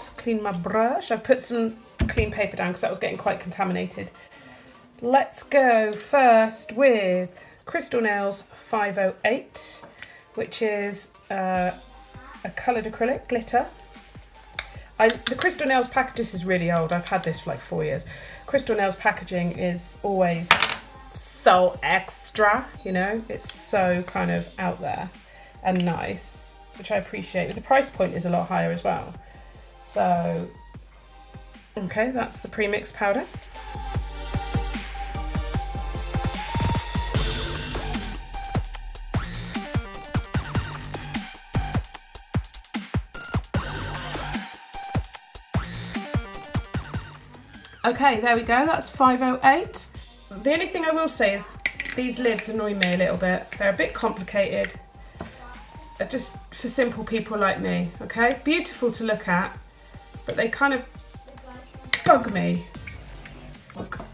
Just clean my brush. I've put some clean paper down because that was getting quite contaminated. Let's go first with Crystal Nails 508, which is a coloured acrylic glitter. The Crystal Nails package, this is really old. I've had this for like 4 years. Crystal Nails packaging is always so extra, you know, it's so kind of out there and nice, which I appreciate. But the price point is a lot higher as well. So, okay, that's the pre-mixed powder. Okay, there we go, that's 508. The only thing I will say is these lids annoy me a little bit. They're a bit complicated, just for simple people like me, okay? Beautiful to look at, but they kind of bug me.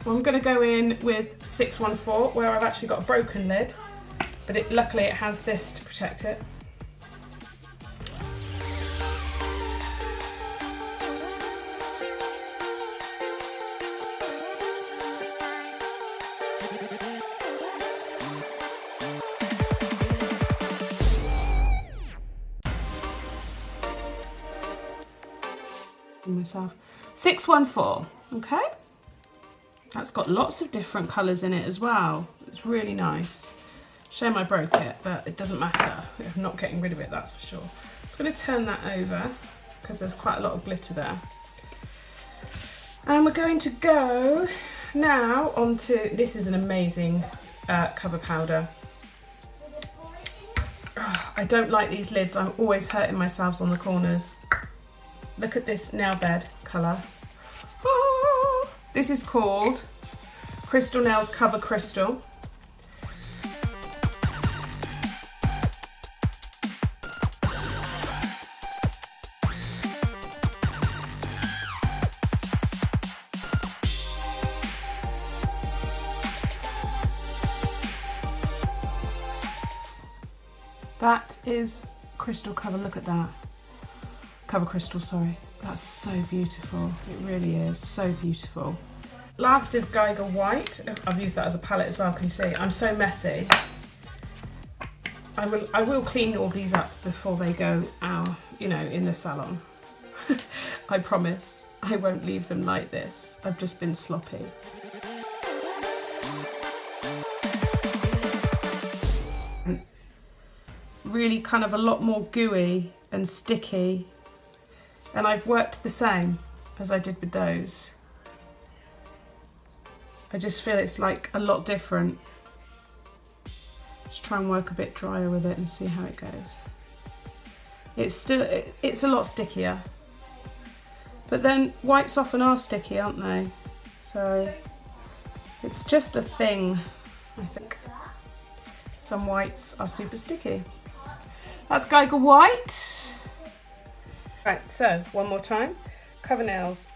I'm gonna go in with 614, where I've actually got a broken lid, but luckily it has this to protect it. Myself 614, okay, that's got lots of different colors in it as well. It's really nice. Shame I broke it, but it doesn't matter. I'm not getting rid of it, that's for sure. I'm just going to turn that over because there's quite a lot of glitter there, and we're going to go now onto, this is an amazing cover powder. Oh, I don't like these lids, I'm always hurting myself on the corners. Look at this nail bed colour. Oh, this is called Crystal Nails Cover Crystal. That is crystal cover, look at that. Cover crystal, sorry. That's so beautiful. It really is so beautiful. Last is Giga White. I've used that as a palette as well, can you see? I'm so messy. I will clean all these up before they go out, you know, in the salon. I promise. I won't leave them like this. I've just been sloppy. Really kind of a lot more gooey and sticky. And I've worked the same as I did with those. I just feel it's like a lot different. Just try and work a bit drier with it and see how it goes. It's a lot stickier. But then whites often are sticky, aren't they? So it's just a thing, I think. Some whites are super sticky. That's Giga White. Right, so one more time. Cover Nails,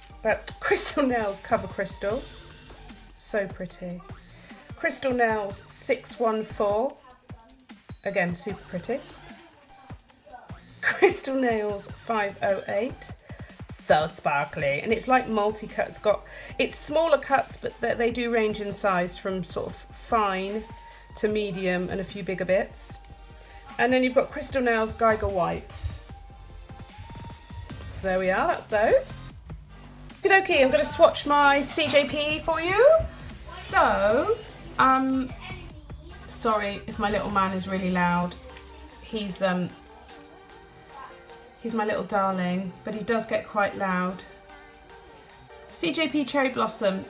Crystal Nails Cover Crystal. So pretty. Crystal Nails 614. Again, super pretty. Crystal Nails 508. So sparkly. And it's like multi-cut. It's smaller cuts, but they do range in size from sort of fine to medium and a few bigger bits. And then you've got Crystal Nails Giga White. So there we are, that's those. Okay, I'm going to swatch my CJP for you. So, sorry if my little man is really loud. He's my little darling, but he does get quite loud. CJP Cherry Blossom.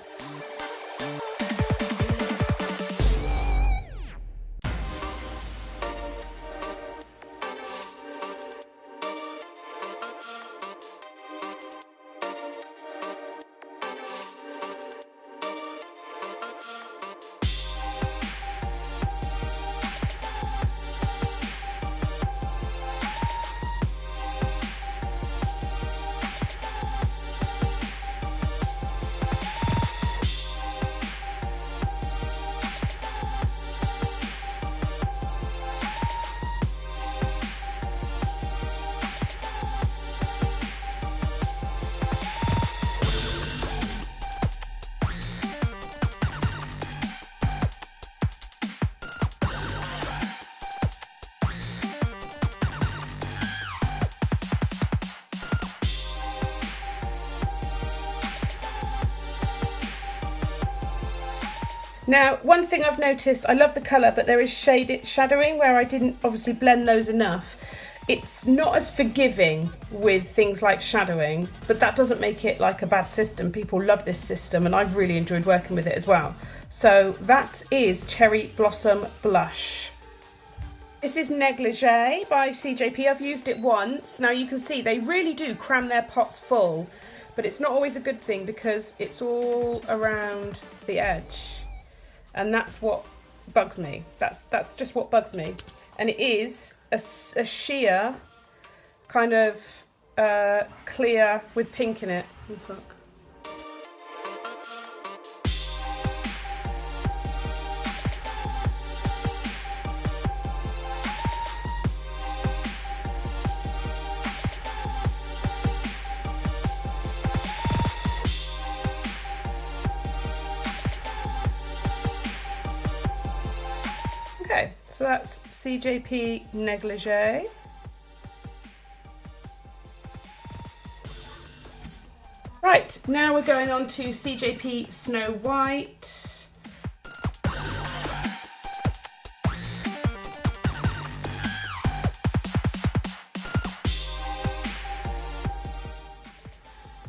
Now, one thing I've noticed, I love the colour, but there is shadowing where I didn't obviously blend those enough. It's not as forgiving with things like shadowing, but that doesn't make it like a bad system. People love this system and I've really enjoyed working with it as well. So that is Cherry Blossom Blush. This is Negligee by CJP. I've used it once. Now you can see they really do cram their pots full, but it's not always a good thing because it's all around the edge. And that's what bugs me. That's just what bugs me. And it is a sheer kind of clear with pink in it. Look. Okay, so that's CJP Negligee. Right, now we're going on to CJP Snow White.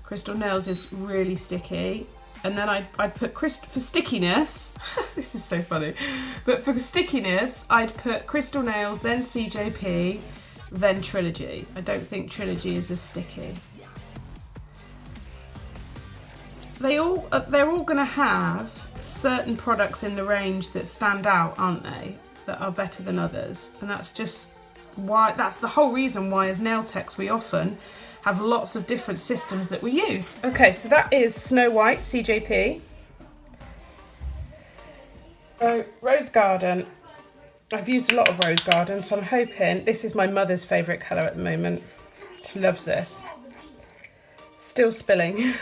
Crystal Nails is really sticky. And then I put for stickiness, this is so funny, but for stickiness, I'd put Crystal Nails, then CJP, then Trilogy. I don't think Trilogy is as sticky. They're all going to have certain products in the range that stand out, aren't they? That are better than others. And that's just why, that's the whole reason why as nail techs we often have lots of different systems that we use. Okay, so that is Snow White, CJP. So, Rose Garden. I've used a lot of Rose Garden, so I'm hoping, this is my mother's favourite colour at the moment. She loves this. Still spilling.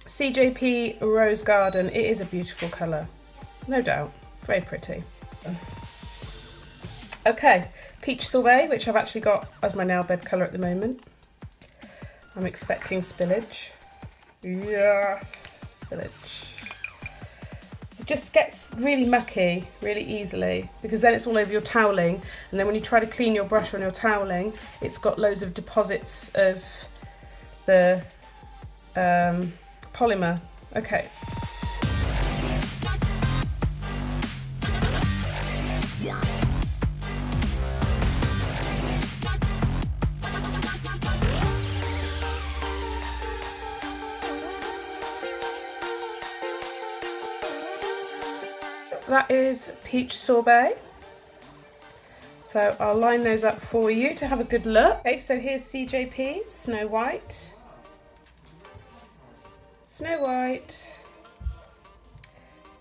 CJP Rose Garden, it is a beautiful colour, no doubt, very pretty. Okay, Peach Sorbet, which I've actually got as my nail bed colour at the moment. I'm expecting spillage. Yes, spillage. It just gets really mucky really easily because then it's all over your toweling, and then when you try to clean your brush on your toweling, it's got loads of deposits of the polymer. Okay. That is Peach Sorbet. So I'll line those up for you to have a good look. Okay, so here's CJP Snow White. Snow White,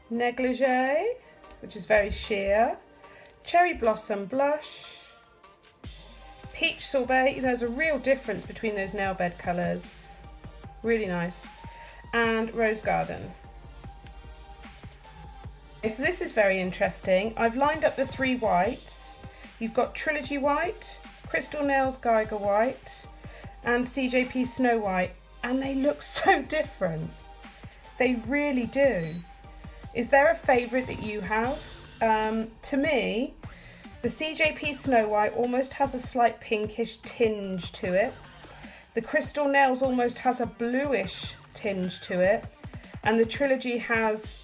Negligee, which is very sheer, Cherry Blossom Blush, Peach Sorbet. There's a real difference between those nail bed colours, really nice, and Rose Garden. Okay, so this is very interesting. I've lined up the three whites. You've got Trilogy White, Crystal Nails Giga White, and CJP Snow White. And they look so different. They really do. Is there a favourite that you have? To me, the CJP Snow White almost has a slight pinkish tinge to it. The Crystal Nails almost has a bluish tinge to it. And the Trilogy has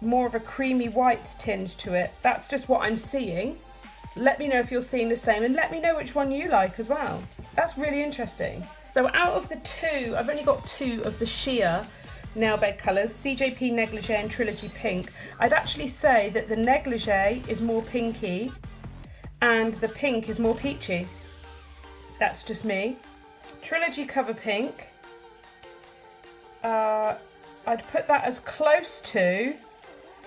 more of a creamy white tinge to it. That's just what I'm seeing. Let me know if you're seeing the same, and let me know which one you like as well. That's really interesting. So out of the two, I've only got two of the sheer nail bed colours, CJP Negligee and Trilogy Pink. I'd actually say that the Negligee is more pinky and the pink is more peachy. That's just me. Trilogy Cover Pink, I'd put that as close to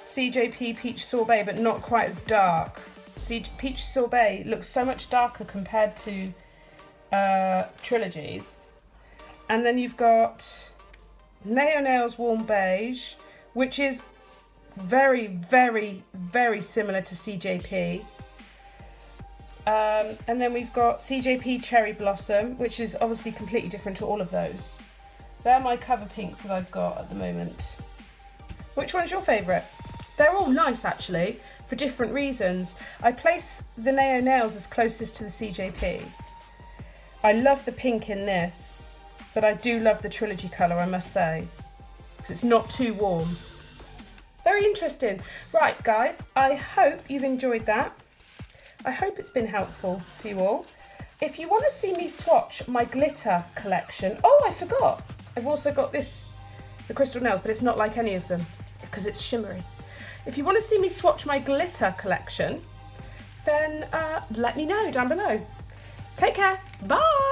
CJP Peach Sorbet, but not quite as dark. Peach Sorbet looks so much darker compared to Trilogies, And then you've got Naio Nails Warm Beige, which is very, very, very similar to CJP. And then we've got CJP Cherry Blossom, which is obviously completely different to all of those. They're my cover pinks that I've got at the moment. Which one's your favourite? They're all nice actually, for different reasons. I place the Naio Nails as closest to the CJP. I love the pink in this, but I do love the Trilogy colour, I must say, because it's not too warm. Very interesting. Right guys, I hope you've enjoyed that. I hope it's been helpful for you all. If you want to see me swatch my glitter collection, oh, I forgot. I've also got this, the crystal nails, but it's not like any of them because it's shimmery. If you want to see me swatch my glitter collection, then let me know down below. Take care. Bye.